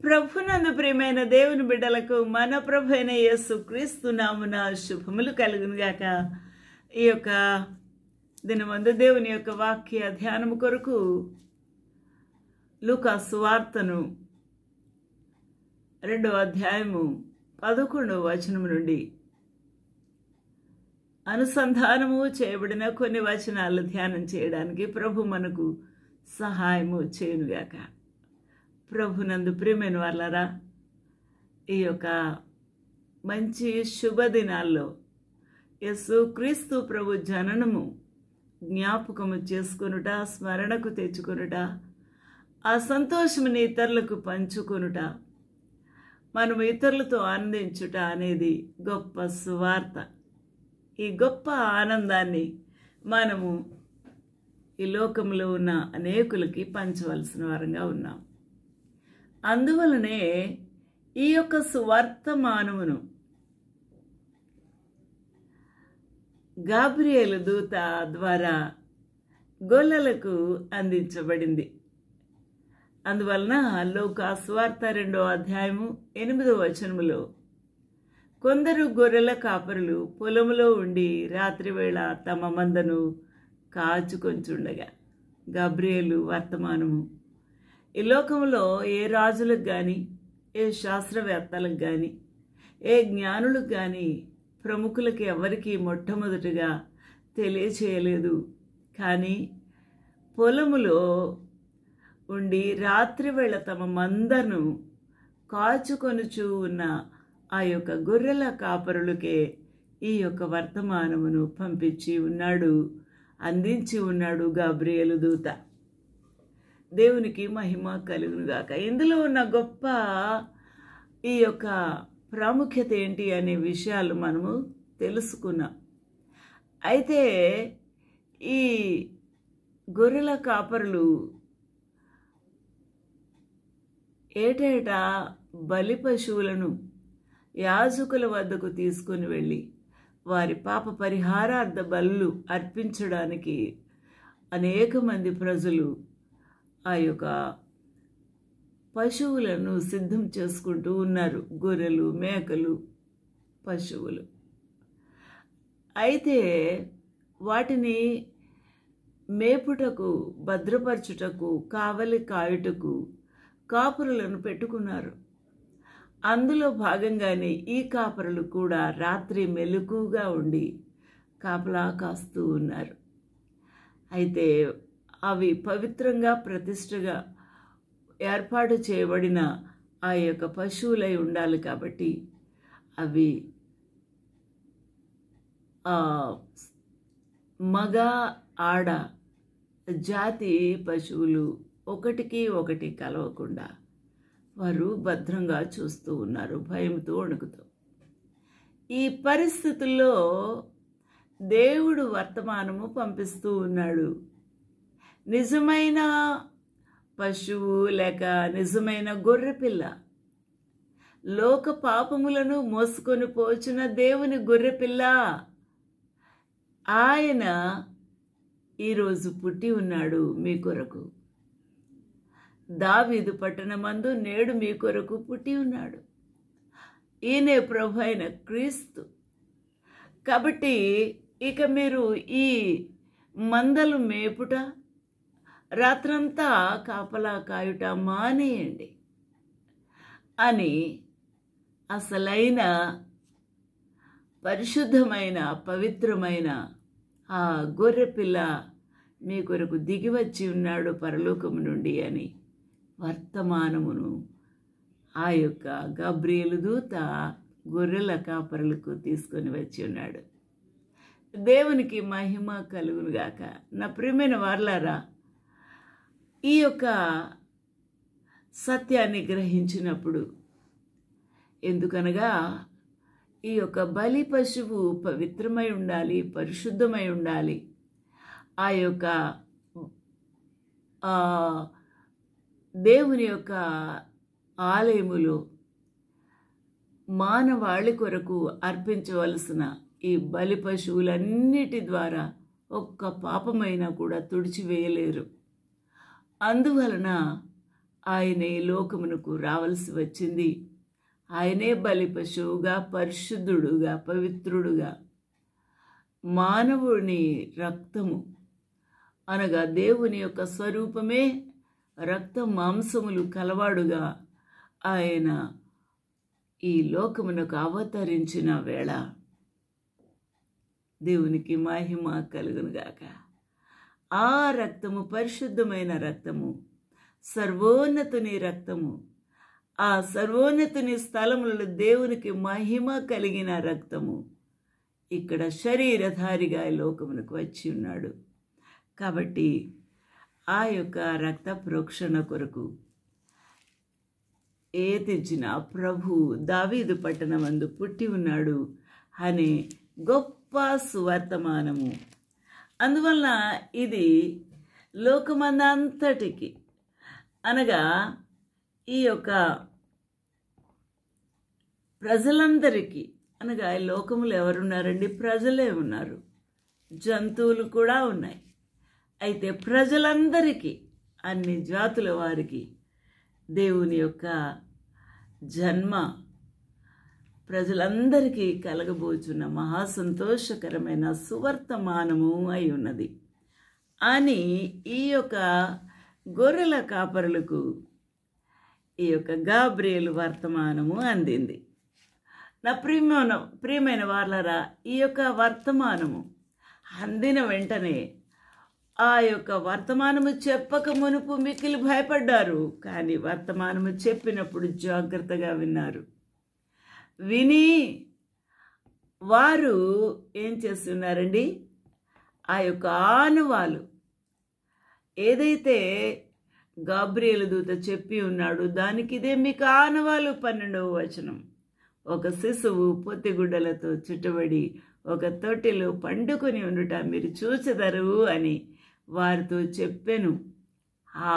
ప్రభునందు ప్రియమైన దేవుని బిడ్డలకు మన ప్రభు అయిన యేసు క్రీస్తు నామున శుభములు కలుగునుగాక. ఈ యొక్క దినమందు దేవుని యొక్క వాక్య ధ్యానము కొరకు లూకా సువార్తను 2వ అధ్యాయము 11వ వచనము నుండి అనుసంధానము చేయబడిన కొన్ని వచనాలు ధ్యానం చేయడానికి ప్రభు మనకు సహాయము చేయునుగాక. ప్రభునందు ప్రియమైన వాళ్ళరా, ఈ యొక్క మంచి శుభదినాల్లో యేసు క్రీస్తు ప్రభు జననము జ్ఞాపకము చేసుకొనుట, స్మరణకు తెచ్చుకొనుట, ఆ సంతోషముని ఇతరులకు పంచుకొనుట, మనం ఇతరులతో ఆనందించుట అనేది గొప్ప సువార్త. ఈ గొప్ప ఆనందాన్ని మనము ఈ లోకంలో ఉన్న అనేకులకి పంచవలసిన వారంగా ఉన్నాం. అందువలనే ఈ యొక్క సువర్తమానమును గాబ్రియేలు దూత ద్వారా గొల్లలకు అందించబడింది. అందువలన లూకా సువార్త 2వ అధ్యాయము 8వ వచనములో కొందరు గొర్రెల కాపరులు పొలములో ఉండి రాత్రివేళ తమ మందను కాచుకొంచుండగా గాబ్రియేలు వర్తమానము ఈ లోకంలో ఏ రాజులకు కానీ, ఏ శాస్త్రవేత్తలకు కానీ, ఏ జ్ఞానులకు కానీ, ప్రముఖులకి ఎవరికి మొట్టమొదటిగా తెలియచేయలేదు. కానీ పొలములో ఉండి రాత్రివేళ తమ మందను కాచుకొనుచూ ఉన్న ఆ యొక్క గొర్రెల కాపరులకే ఈ యొక్క వర్తమానమును పంపించి ఉన్నాడు, అందించి ఉన్నాడు గాబ్రియేలు దూత. దేవునికి మహిమ కలుగునుగాక. ఇందులో ఉన్న గొప్ప ఈ యొక్క ప్రాముఖ్యత ఏంటి అనే విషయాలు మనము తెలుసుకున్నాం. అయితే ఈ గొర్రెల కాపరులు ఏటేటా బలి పశువులను యాజకుల వద్దకు తీసుకుని వెళ్ళి వారి పాప పరిహారార్థ బలులు అర్పించడానికి అనేక మంది ప్రజలు ఆ యొక్క పశువులను సిద్ధం చేసుకుంటూ ఉన్నారు. గొర్రెలు, మేకలు, పశువులు. అయితే వాటిని మేపుటకు, భద్రపరచుటకు, కావలి కాయుటకు కాపురులను పెట్టుకున్నారు. అందులో భాగంగానే ఈ కాపరులు కూడా రాత్రి మెలకుగా ఉండి కాపలా కాస్తూ ఉన్నారు. అయితే అవి పవిత్రంగా, ప్రతిష్టగా ఏర్పాటు చేయబడిన ఆ యొక్క పశువులై ఉండాలి. కాబట్టి అవి మగ ఆడ జాతి పశువులు ఒకటికి ఒకటి కలవకుండా వారు భద్రంగా చూస్తూ ఉన్నారు, భయంతో వణుకుతూ. ఈ పరిస్థితుల్లో దేవుడు వర్తమానము పంపిస్తూ ఉన్నాడు. నిజమైన పశువు లేక నిజమైన గొర్రెపిల్ల, లోక పాపములను మోసుకొని పోచిన దేవుని గొర్రెపిల్ల, ఆయన ఈరోజు పుట్టి ఉన్నాడు మీ కొరకు. దావీదు పట్టణమందు నేడు మీ కొరకు పుట్టి ఉన్నాడు. ఈయనే ప్రభు అయిన క్రీస్తు. కాబట్టి ఇక మీరు ఈ మందలు మేపుట, రాత్రంతా కాపలా కాయుట మానేయండి అని అసలైన పరిశుద్ధమైన, పవిత్రమైన ఆ గొర్రెపిల్ల మీ కొరకు దిగివచ్చి ఉన్నాడు పరలోకము నుండి అని వర్తమానమును ఆ యొక్క గాబ్రియేలు దూత గొర్రెల కాపరులకు తీసుకొని వచ్చి ఉన్నాడు. దేవునికి మహిమ కలుగునుగాక. నా ప్రియమైన వారలారా, ఈ యొక్క సత్యాన్ని గ్రహించినప్పుడు, ఎందుకనగా ఈ యొక్క బలి పశువు పవిత్రమై ఉండాలి, పరిశుద్ధమై ఉండాలి. ఆ యొక్క దేవుని యొక్క ఆలయములో మానవాళి కొరకు అర్పించవలసిన ఈ బలి పశువులన్నిటి ద్వారా ఒక్క పాపమైనా కూడా తుడిచివేయలేరు. అందువలన ఆయనే లోకమునకు రావలసి వచ్చింది. ఆయనే బలి పశువుగా, పరిశుద్ధుడుగా, పవిత్రుడుగా, మానవుని రక్తము అనగా దేవుని యొక్క స్వరూపమే రక్త మాంసములు కలవాడుగా ఆయన ఈ లోకమునకు అవతరించిన వేళ దేవునికి మహిమ కలుగునుగాక. ఆ రక్తము పరిశుద్ధమైన రక్తము, సర్వోన్నతుని రక్తము. ఆ సర్వోన్నతుని స్థలములలో దేవునికి మహిమ కలిగిన రక్తము ఇక్కడ శరీరధారిగా లోకమునకు వచ్చి ఉన్నాడు. కాబట్టి ఆ యొక్క రక్త ప్రోక్షణ కొరకు తెచ్చిన ప్రభు దావీదు పట్టణమందు పుట్టి ఉన్నాడు అనే గొప్ప సువర్తమానము. అందువలన ఇది లోకమందంతటికి అనగా ఈ యొక్క ప్రజలందరికీ అనగా ఈ లోకములు ఎవరున్నారండి? ప్రజలే ఉన్నారు, జంతువులు కూడా ఉన్నాయి. అయితే ప్రజలందరికీ, అన్ని జాతుల వారికి దేవుని యొక్క జన్మ ప్రజలందరికీ కలగబోచున్న మహాసంతోషకరమైన సువర్తమానము అయి ఉన్నది అని ఈ యొక్క గొర్రెల కాపరులకు ఈ యొక్క గాబ్రియేలు వర్తమానము అందింది. నా ప్రియమైన వార్లరా, ఈ యొక్క వర్తమానము అందిన వెంటనే ఆ యొక్క వర్తమానము చెప్పక మునుపు మిక్కిలి భయపడ్డారు. కానీ వర్తమానము చెప్పినప్పుడు జాగ్రత్తగా విన్నారు. విని వారు ఏం చేస్తున్నారండి? ఆ యొక్క ఆనవాలు ఏదైతే గాబ్రియేలు దూత చెప్పి ఉన్నాడు దానికి ఇదే మీకు ఆనవాలు. 12వ వచనం, ఒక శిశువు పొత్తిగుడ్డలతో చుట్టబడి ఒక తొట్టెలో పండుకొని ఉండుట మీరు చూచెదరు అని వారితో చెప్పాను. ఆ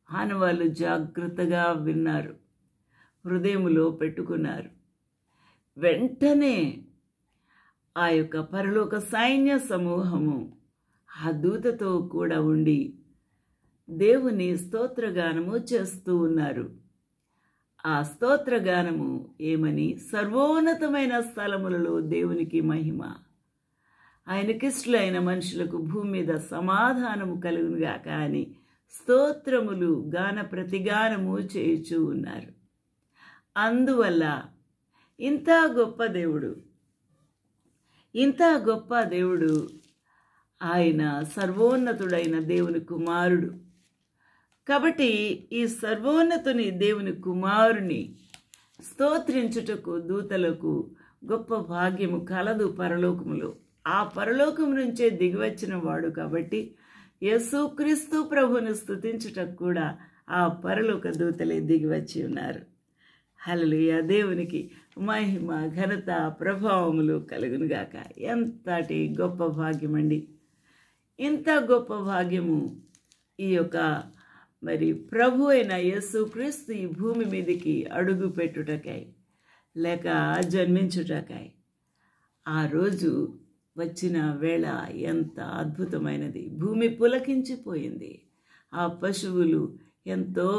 ఆనవాళ్ళు జాగ్రత్తగా విన్నారు, హృదయములో పెట్టుకున్నారు. వెంటనే ఆ యొక్క పరలోక సైన్య సమూహము ఆ దూతతో కూడా ఉండి దేవుని స్తోత్రగానము చేస్తూ ఉన్నారు. ఆ స్తోత్రగానము ఏమని? సర్వోన్నతమైన స్థలములలో దేవునికి మహిమ, ఆయనకిష్టులైన మనుషులకు భూమి మీద సమాధానము కలుగునుగాక అని స్తోత్రములు గాన ప్రతిగానము చేయుచూ ఉన్నారు. అందువల్ల ఇంత గొప్ప దేవుడు ఆయన సర్వోన్నతుడైన దేవుని కుమారుడు. కాబట్టి ఈ సర్వోన్నతుని దేవుని కుమారుని స్తోత్రించుటకు దూతలకు గొప్ప భాగ్యము కలదు పరలోకములో. ఆ పరలోకము నుంచే దిగివచ్చిన వాడు కాబట్టి యేసుక్రీస్తు ప్రభువును స్తుతించుటకు కూడా ఆ పరలోక దూతలే దిగివచ్చి ఉన్నారు. హల్లెలూయా! దేవునికి మహిమ, ఘనత, ప్రభావములు కలుగునుగాక. ఎంతటి గొప్ప భాగ్యమండి! ఇంత గొప్ప భాగ్యము ఈ యొక్క ప్రభు అయిన యేసుక్రీస్తు ఈ భూమి మీదకి అడుగు పెట్టుటకై లేక జన్మించుటకై ఆ రోజు వచ్చిన వేళ ఎంత అద్భుతమైనది. భూమి పులకించిపోయింది. ఆ పశువులు ఎంతో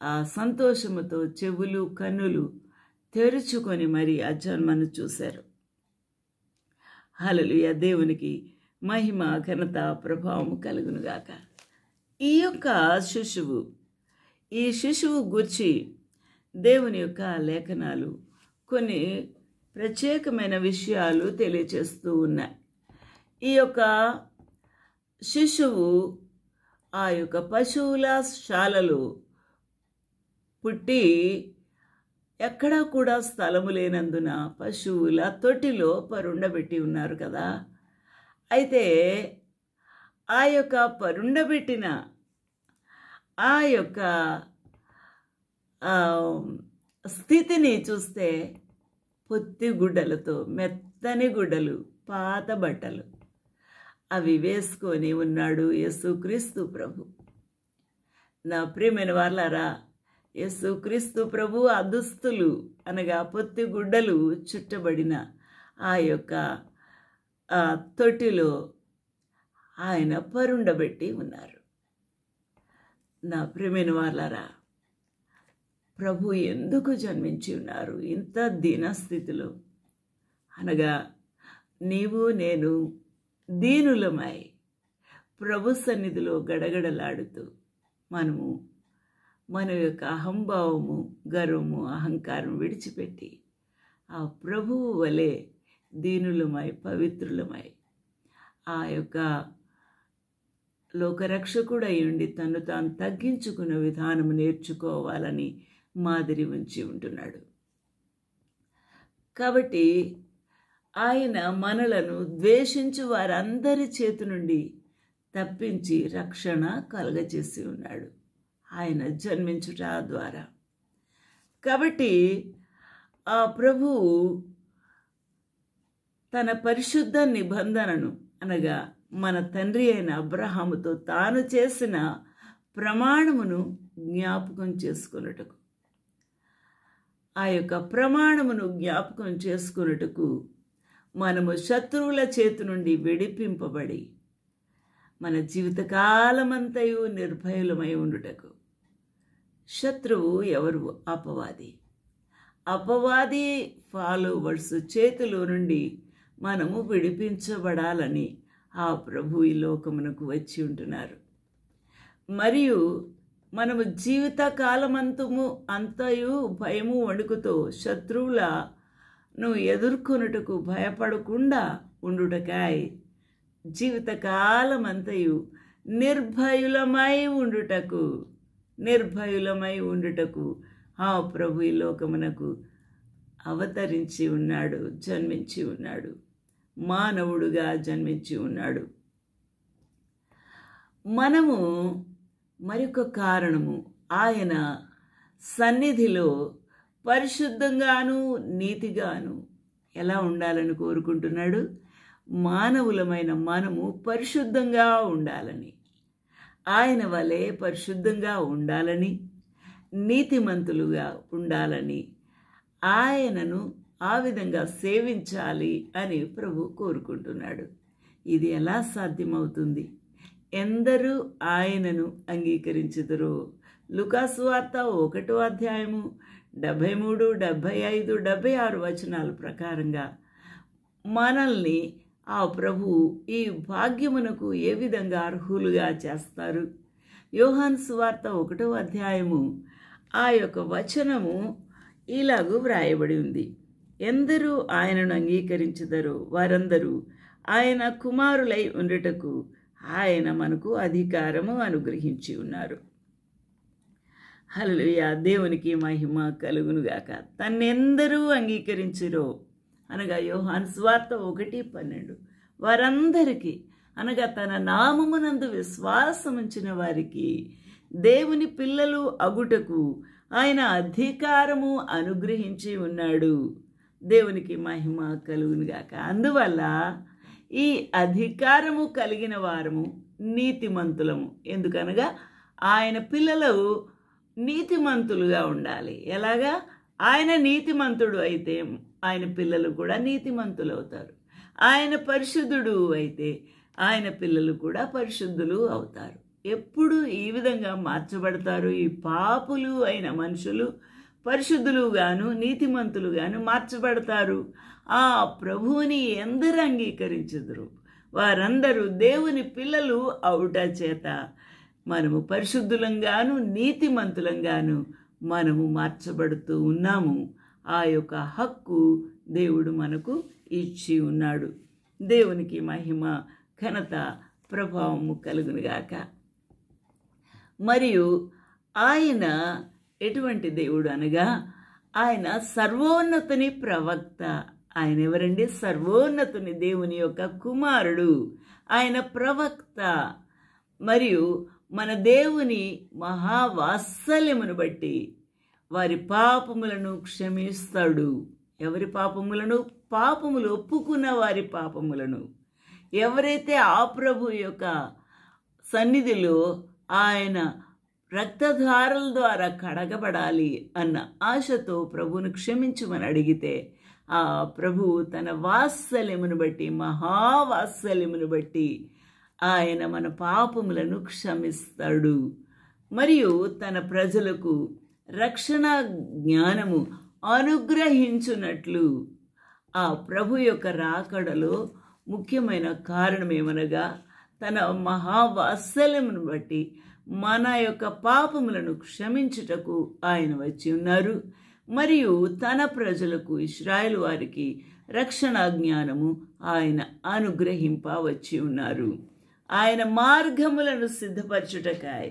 ఆ సంతోషముతో చెవులు కన్నులు తెరుచుకొని ఆ జన్మను చూశారు. హల్లెలూయా! దేవునికి మహిమ, ఘనత, ప్రభావము కలుగునుగాక. ఈ యొక్క శిశువు గూర్చి దేవుని యొక్క లేఖనాలు కొన్ని ప్రత్యేకమైన విషయాలు తెలియచేస్తూ ఉన్నాయి. ఈ యొక్క శిశువు ఆ యొక్క పశువుల శాలలో పుట్టి ఎక్కడా కూడా స్థలము లేనందున పశువుల తొట్టిలో పరుండబెట్టి ఉన్నారు కదా. అయితే ఆ యొక్క పరుండబెట్టిన ఆ యొక్క స్థితిని చూస్తే పొత్తి గుడ్డలతో, మెత్తని గుడ్డలు, పాత బట్టలు అవి వేసుకొని ఉన్నాడు యేసుక్రీస్తు ప్రభు. నా ప్రియమైన వాళ్ళారా, యేసుక్రీస్తు ప్రభు ఆ దుస్తులు అనగా పొత్తి గుడ్డలు చుట్టబడిన ఆ యొక్క తొట్టిలో ఆయన పరుండబెట్టి ఉన్నారు. నా ప్రియమైన వాళ్ళారా, ప్రభు ఎందుకు జన్మించి ఉన్నారు ఇంత దీనస్థితిలో? అనగా నీవు నేను దీనులమై ప్రభు సన్నిధిలో గడగడలాడుతూ మనము మన యొక్క అహంభావము, గర్వము, అహంకారం విడిచిపెట్టి ఆ ప్రభువు వలె దీనులమై పవిత్రులమై ఆ యొక్క లోకరక్షకుడై ఉండి తను తాను తగ్గించుకున్న విధానం నేర్చుకోవాలని మాదిరి ఉంచి ఉంటున్నాడు. కాబట్టి ఆయన మనలను ద్వేషించు వారందరి చేతి నుండి తప్పించి రక్షణ కలుగచేసి ఉన్నాడు ఆయన జన్మించుట ద్వారా. కాబట్టి ఆ ప్రభువు తన పరిశుద్ధ నిబంధనను అనగా మన తండ్రి అయిన అబ్రహాముతో తాను చేసిన ప్రమాణమును జ్ఞాపకం చేసుకొనుటకు, ఆ యొక్క ప్రమాణమును జ్ఞాపకం చేసుకొనుటకు మనము శత్రువుల చేతి నుండి విడిపింపబడి మన జీవితకాలమంతయు నిర్భయులమై ఉండుటకు. శత్రువు ఎవరు? అపవాది ఫాలోవర్స్ చేతిలో నుండి మనము విడిపించబడాలని ఆ ప్రభు ఈ లోకమునకు వచ్చి ఉంటున్నారు. మరియు మనము జీవిత కాలమంతయు భయము వణుకుతో శత్రువులను ఎదుర్కొనుటకు భయపడకుండా ఉండుటకాయ జీవితకాలమంతయు నిర్భయులమై ఉండుటకు ఆ ప్రభు ఈ లోకమునకు అవతరించి ఉన్నాడు, జన్మించి ఉన్నాడు, మానవుడుగా జన్మించి ఉన్నాడు. మనము మరొక కారణము, ఆయన సన్నిధిలో పరిశుద్ధంగాను నీతిగాను ఎలా ఉండాలని కోరుకుంటున్నాడు? మానవులమైన మనము పరిశుద్ధంగా ఉండాలని, ఆయన వలె పరిశుద్ధంగా ఉండాలని, నీతిమంతులుగా ఉండాలని, ఆయనను ఆ విధంగా సేవించాలి అని ప్రభు కోరుకుంటున్నాడు. ఇది ఎలా సాధ్యమవుతుంది? ఎందరూ ఆయనను అంగీకరించుదురో? లూకాసు వార్త 1వ అధ్యాయము 73, 75, 76 వచనాల ప్రకారంగా మనల్ని ఆ ప్రభు ఈ భాగ్యమునకు ఏ విధంగా అర్హులుగా చేస్తారు? యోహాను సువార్త 1వ అధ్యాయము ఆ యొక్క వచనము ఇలాగూ వ్రాయబడి ఉంది. ఎందరూ ఆయనను అంగీకరించుదరో వారందరూ ఆయన కుమారులై ఉండుటకు ఆయన మనకు అధికారము అనుగ్రహించి ఉన్నారు. హల్లెలూయా, దేవునికి మహిమ కలుగునుగాక. తన్నెందరూ అంగీకరించురో అనగా యోహాను సువార్త 1:12 వారందరికీ అనగా తన నామమునందు విశ్వాసముంచిన వారికి దేవుని పిల్లలు అగుటకు ఆయన అధికారము అనుగ్రహించి ఉన్నాడు. దేవునికి మహిమ కలుగునుగాక. అందువల్ల ఈ అధికారము కలిగిన వారము నీతిమంతులము. ఎందుకనగా ఆయన పిల్లలు నీతిమంతులుగా ఉండాలి. ఎలాగా? ఆయన నీతిమంతుడు అయితే ఆయన పిల్లలు కూడా నీతిమంతులు అవుతారు. ఆయన పరిశుద్ధుడు అయితే ఆయన పిల్లలు కూడా పరిశుద్ధులు అవుతారు. ఎప్పుడు ఈ విధంగా మార్చబడతారు? ఈ పాపులు అయిన మనుషులు పరిశుద్ధులుగాను నీతిమంతులుగాను మార్చబడతారు. ఆ ప్రభువుని ఎందరు అంగీకరించుదురు వారందరూ దేవుని పిల్లలు అవుట చేత మనము పరిశుద్ధులంగాను నీతిమంతులంగాను మనము మార్చబడుతూ ఉన్నాము. ఆ యొక్క హక్కు దేవుడు మనకు ఇచ్చి ఉన్నాడు. దేవునికి మహిమ ఘనత ప్రభావము కలుగునుగాక. మరియు ఆయన ఎటువంటి దేవుడు అనగా ఆయన సర్వోన్నతుని ప్రవక్త. ఆయన ఎవరండి? సర్వోన్నతుని దేవుని యొక్క కుమారుడు. ఆయన ప్రవక్త. మరియు మన దేవుని మహావాత్సల్యమును బట్టి వారి పాపములను క్షమిస్తాడు. ఎవరి పాపములను? పాపములు ఒప్పుకున్న వారి పాపములను. ఎవరైతే ఆ ప్రభు యొక్క సన్నిధిలో ఆయన రక్తధారల ద్వారా కడగబడాలి అన్న ఆశతో ప్రభువును క్షమించమని అడిగితే ఆ ప్రభువు తన వాత్సల్యమును బట్టి, మహావాత్సల్యమును బట్టి ఆయన మన పాపములను క్షమిస్తాడు. మరియు తన ప్రజలకు రక్షణ జ్ఞానము అనుగ్రహించున్నట్లు. ఆ ప్రభు యొక్క రాకడలో ముఖ్యమైన కారణమేమనగా తన మహావాత్సల్యమును బట్టి మన యొక్క పాపములను క్షమించుటకు ఆయన వచ్చి ఉన్నారు. మరియు తన ప్రజలకు ఇశ్రాయేలు వారికి రక్షణ జ్ఞానము ఆయన అనుగ్రహింప వచ్చి ఉన్నారు. ఆయన మార్గములను సిద్ధపరచుటకాయ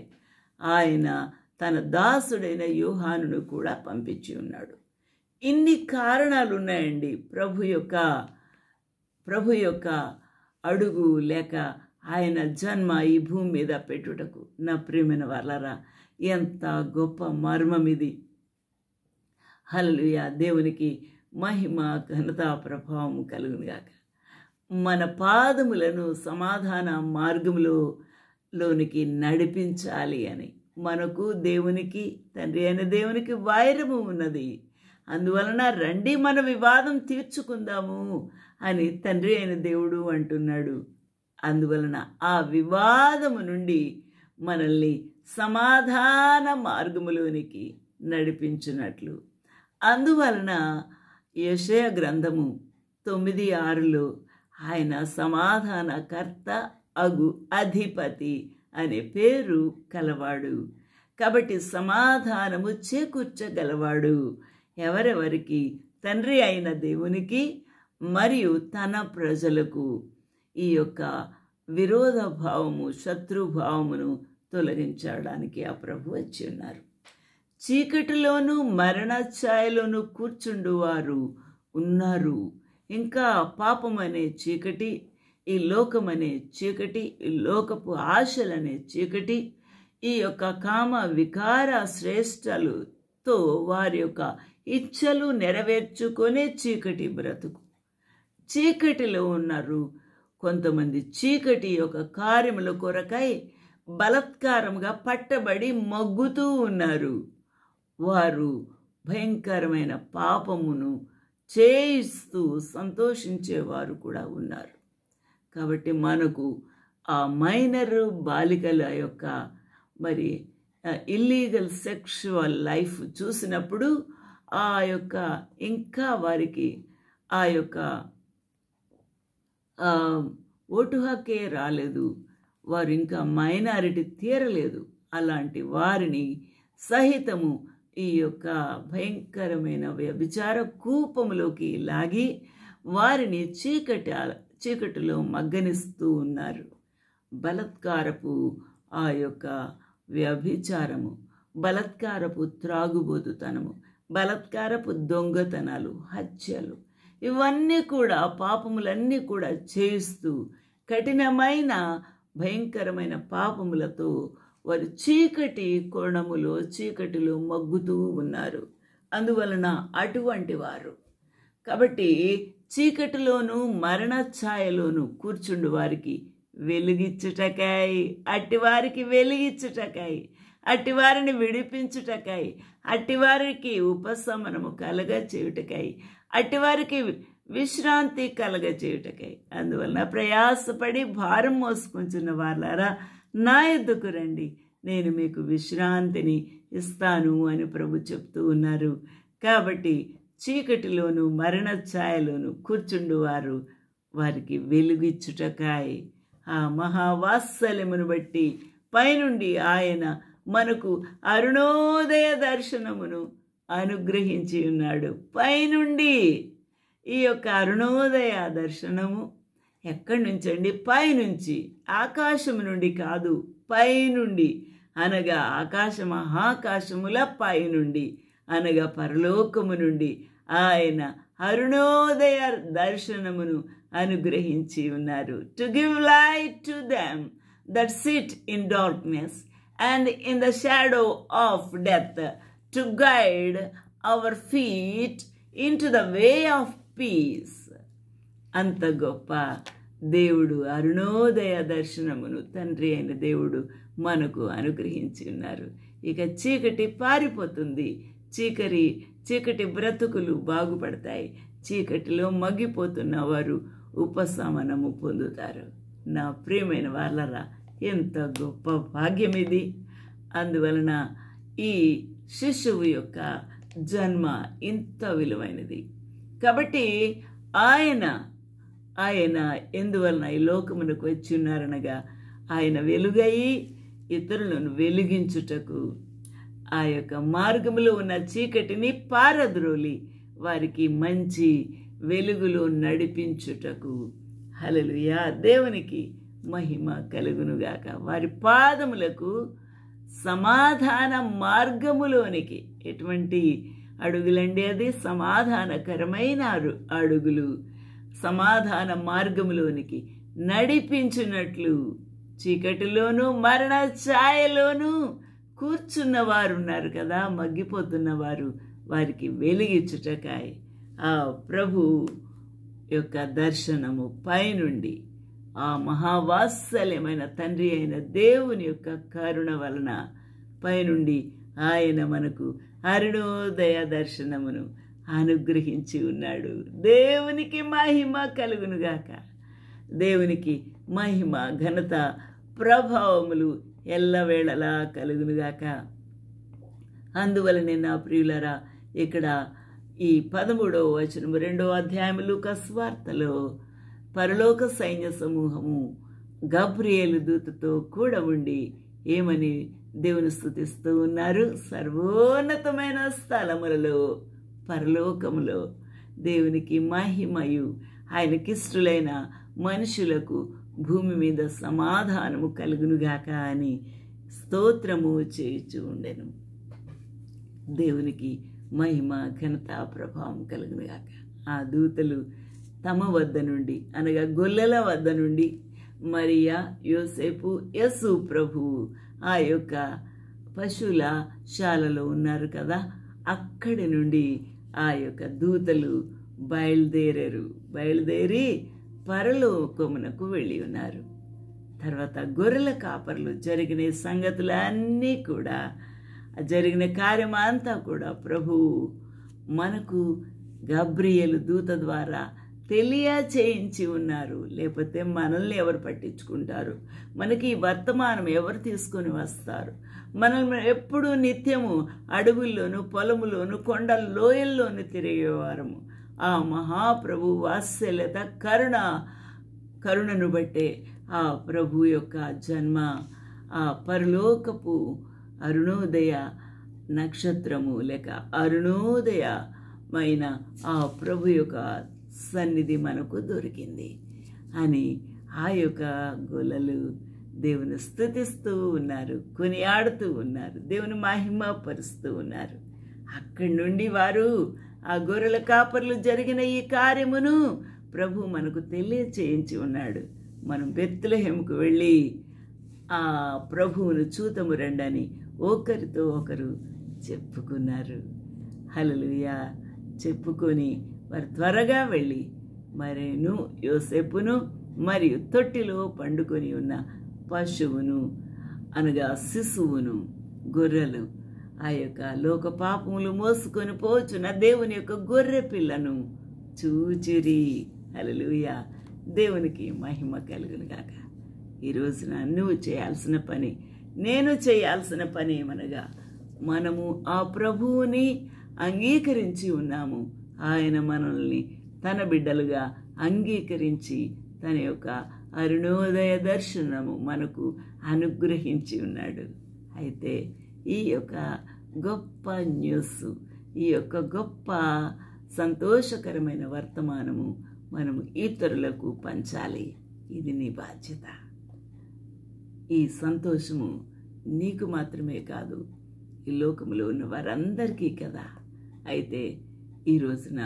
ఆయన తన దాసుడైన యోహానును కూడా పంపించి ఉన్నాడు. ఇన్ని కారణాలు ఉన్నాయండి ప్రభు యొక్క అడుగు లేక ఆయన జన్మ ఈ భూమి మీద పెట్టుటకు. నా ప్రియమైన వాళ్ళరా, ఎంత గొప్ప మర్మం ఇది. హల్లెలూయా. దేవునికి మహిమ ఘనత ప్రభావం కలుగునుగాక. మన పాదములను సమాధాన మార్గములోనికి నడిపించాలి అని మనకు దేవునికి తండ్రి అయిన దేవునికి వైరము ఉన్నది. అందువలన రండి మన వివాదం తీర్చుకుందాము అని తండ్రి అయిన దేవుడు అంటున్నాడు. అందువలన ఆ వివాదము నుండి మనల్ని సమాధాన మార్గములోనికి నడిపించున్నట్లు. అందువలన యెషయా గ్రంథము 9:6లో ఆయన సమాధానకర్త అగు అధిపతి అనే పేరు కలవాడు. కాబట్టి సమాధానము చేకూర్చగలవాడు. ఎవరెవరికి? తండ్రి అయిన దేవునికి మరియు తన ప్రజలకు. ఈ యొక్క విరోధ భావము, శత్రుభావమును తొలగించడానికి ఆ ప్రభు వచ్చి ఉన్నారు. చీకటిలోను మరణ ఛాయలోను కూర్చుండువారు ఉన్నారు. ఇంకా పాపం అనే చీకటి, ఈ లోకమనే చీకటి, ఈ లోకపు ఆశలనే చీకటి, ఈ యొక్క కామ వికార శ్రేష్టలతో వారి యొక్క ఇచ్చలు నెరవేర్చుకునే చీకటి బ్రతుకు. చీకటిలో ఉన్నారు కొంతమంది. చీకటి యొక్క కార్యముల కొరకై బలత్కారంగా పట్టబడి మగ్గుతూ ఉన్నారు. వారు భయంకరమైన పాపమును చేయిస్తూ సంతోషించేవారు కూడా ఉన్నారు. కాబట్టి మనకు ఆ మైనర్ బాలికల యొక్క మరి ఇల్లీగల్ సెక్షువల్ లైఫ్ చూసినప్పుడు ఆ యొక్క ఇంకా వారికి ఆ యొక్క ఓటు హక్కే రాలేదు, వారు ఇంకా మైనారిటీ తీరలేదు. అలాంటి వారిని సహితము ఈ యొక్క భయంకరమైన వ్యభిచార కూపములోకి లాగి వారిని చీకటిలో మగ్గనిస్తూ ఉన్నారు. బలత్కారపు ఆ యొక్క వ్యభిచారము, బలత్కారపు త్రాగుబోతుతనము, బలత్కారపు దొంగతనాలు, హత్యలు, ఇవన్నీ కూడా పాపములన్నీ కూడా చేస్తూ కఠినమైన భయంకరమైన పాపములతో వారు చీకటి కోణములో చీకటిలో మగ్గుతూ ఉన్నారు. అందువలన అటువంటి వారు కాబట్టి చీకటిలోను మరణ ఛాయలోను కూర్చుండు వారికి వెలుగిచ్చుటకై, అట్టివారికి వెలిగించుటకై, అట్టివారిని విడిపించుటకై, అట్టివారికి ఉపశమనము కలగ చేయుటకై, అట్టివారికి విశ్రాంతి కలగ చేయుటకై. అందువలన ప్రయాసపడి భారం మోసుకుంటున్న వాళ్ళారా, నా యొద్దకు రండి, నేను మీకు విశ్రాంతిని ఇస్తాను అని ప్రభు చెప్తూ ఉన్నారు. కాబట్టి చీకటిలోను మరణ ఛాయలోను కూర్చుండు వారు వారికి వెలుగిచ్చుటకాయ్ ఆ మహావాత్సల్యమును బట్టి పైనుండి ఆయన మనకు అరుణోదయ దర్శనమును అనుగ్రహించి ఉన్నాడు. పైనుండి ఈ యొక్క అరుణోదయ దర్శనము ఎక్కడి నుంచండి? పైనుంచి, ఆకాశము నుండి కాదు, పైనుండి అనగా ఆకాశ మహాకాశముల పైనుండి అనగా పరలోకము నుండి ఆయన అరుణోదయ దర్శనమును అనుగ్రహించి ఉన్నారు. To give light to them that SIT in darkness and in the shadow of death, to guide hour feet in to the way of piece. అంత గొప్ప దేవుడు అరుణోదయ దర్శనమును తండ్రి అయిన దేవుడు మనకు అనుగ్రహించి ఉన్నారు. ఇక చీకటి పారిపోతుంది, చీకటి బ్రతుకులు బాగుపడతాయి, చీకటిలో మగ్గిపోతున్న వారు ఉపశమనము పొందుతారు. నా ప్రియమైన వాళ్ళరా, ఎంత గొప్ప భాగ్యం ఇది! అందువలన ఈ శిశువు యొక్క జన్మ ఇంత విలువైనది. కాబట్టి ఆయన ఎందువలన ఈ లోకమునకు వచ్చి ఉన్నారనగా ఆయన వెలుగయి ఇతరులను వెలిగించుటకు, ఆ యొక్క మార్గములో ఉన్న చీకటిని పారద్రోలి వారికి మంచి వెలుగులో నడిపించుటకు. హల్లెలూయా, దేవునికి మహిమ కలుగునుగాక. వారి పాదములకు సమాధాన మార్గములోనికి, ఎటువంటి అడుగులండి అది? సమాధానకరమైన అడుగులు. సమాధాన మార్గములోనికి నడిపించినట్లు చీకటిలోనూ మరణ ఛాయలోనూ కూర్చున్న వారు ఉన్నారు కదా, మగ్గిపోతున్నవారు, వారికి వెలిగించుటకాయ ఆ ప్రభు యొక్క దర్శనము పైనుండి, ఆ మహావాత్సల్యమైన తండ్రి అయిన దేవుని యొక్క కరుణ వలన పైనుండి ఆయన మనకు అరుణోదయ దర్శనమును అనుగ్రహించి ఉన్నాడు. దేవునికి మహిమ కలుగునుగాక. దేవునికి మహిమ, ఘనత, ప్రభావములు ఎల్లవేళలా కలుగునుగాక. అందువలనే నా ప్రియులరా, ఇక్కడ ఈ 13వ వచనము 2వ అధ్యాయము లూకా సువార్తలో పరలోక సైన్య సమూహము గబ్రియేలు దూతతో కూడా ఉండి ఏమని దేవుని స్తుతిస్తూ ఉన్నారు? సర్వోన్నతమైన స్థలములలో, పరలోకములో దేవునికి మహిమయు, ఆయనకిష్టులైన మనుషులకు భూమి మీద సమాధానము కలుగునుగాక అని స్తోత్రము చేయుచు ఉండెను. దేవునికి మహిమ, ఘనత, ప్రభావం కలుగునుగాక. ఆ దూతలు తమ వద్ద నుండి, అనగా గొల్లల వద్ద నుండి, మరియా, యోసేపు, యేసు ప్రభువు ఆ యొక్క పశువుల శాలలో ఉన్నారు కదా, అక్కడి నుండి ఆ యొక్క దూతలు బయలుదేరి పరలోకమునకు వెళ్ళి ఉన్నారు. తర్వాత గొర్రెల కాపర్లు జరిగిన సంగతులన్నీ కూడా, జరిగిన కార్యం అంతా కూడా ప్రభువు మనకు గబ్రియేలు దూత ద్వారా తెలియచేయించి ఉన్నారు. లేకపోతే మనల్ని ఎవరు పట్టించుకుంటారు? మనకి ఈ వర్తమానం ఎవరు తీసుకొని వస్తారు? మనల్ని ఎప్పుడూ నిత్యము అడవుల్లోనూ, పొలములోను, కొండల లోయల్లోనూ తిరిగేవారము. ఆ మహాప్రభు వాత్సల్యత, కరుణను బట్టే ఆ ప్రభు యొక్క జన్మ, ఆ పరలోకపు అరుణోదయ నక్షత్రము లేక అరుణోదయమైన ఆ ప్రభు యొక్క సన్నిధి మనకు దొరికింది అని ఆ యొక్క గొల్లలు దేవుని స్తుతిస్తూ ఉన్నారు, కొనియాడుతూ ఉన్నారు, దేవుని మహిమ పరుస్తూ ఉన్నారు. అక్కడి నుండి వారు, ఆ గొర్రెల కాపర్లు జరిగిన ఈ కార్యమును ప్రభు మనకు తెలియచేయించి ఉన్నాడు. మనం బెత్లెహేముకు వెళ్ళి ఆ ప్రభువును చూతము రండని ఒకరితో ఒకరు చెప్పుకున్నారు. హల్లెలూయా. చెప్పుకొని వారు త్వరగా వెళ్ళి మరేను యోసేపును మరియు తొట్టిలో పండుకొని ఉన్న పశువును, అనగా శిశువును, గొర్రెలు, ఆ యొక్క లోక పాపములు మోసుకొని పోచున్న దేవుని యొక్క గొర్రె పిల్లను చూచిరి. హల్లెలూయా. దేవునికి మహిమ కలుగునుగాక. ఈ రోజున నువ్వు చేయాల్సిన పని, నేను చేయాల్సిన పని ఏమనగా, మనము ఆ ప్రభువుని అంగీకరించి ఉన్నాము. ఆయన మనల్ని తన బిడ్డలుగా అంగీకరించి తన యొక్క అరుణోదయ దర్శనము మనకు అనుగ్రహించి ఉన్నాడు. అయితే ఈ యొక్క గొప్ప న్యూస్, ఈ యొక్క గొప్ప సంతోషకరమైన వర్తమానము మనము ఇతరులకు పంచాలి. ఇది నీ బాధ్యత. ఈ సంతోషము నీకు మాత్రమే కాదు, ఈ లోకములో ఉన్న వారందరికీ కదా. అయితే ఈ రోజున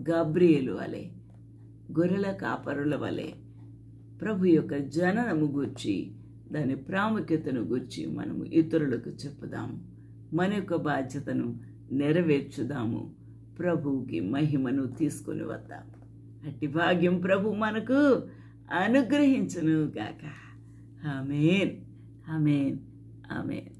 గబ్రియేలు వలె, గొర్రెల కాపరుల వలె ప్రభు యొక్క జననము గూర్చి, దాని ప్రాముఖ్యతను గూర్చి మనము ఇతరులకు చెప్పుదాము. మన యొక్క బాధ్యతను నెరవేర్చుదాము. ప్రభువుకి మహిమను తీసుకొని వద్దాము. అట్టి భాగ్యం ప్రభు మనకు అనుగ్రహించును గాక. ఆమేన్, ఆమేన్, ఆమేన్.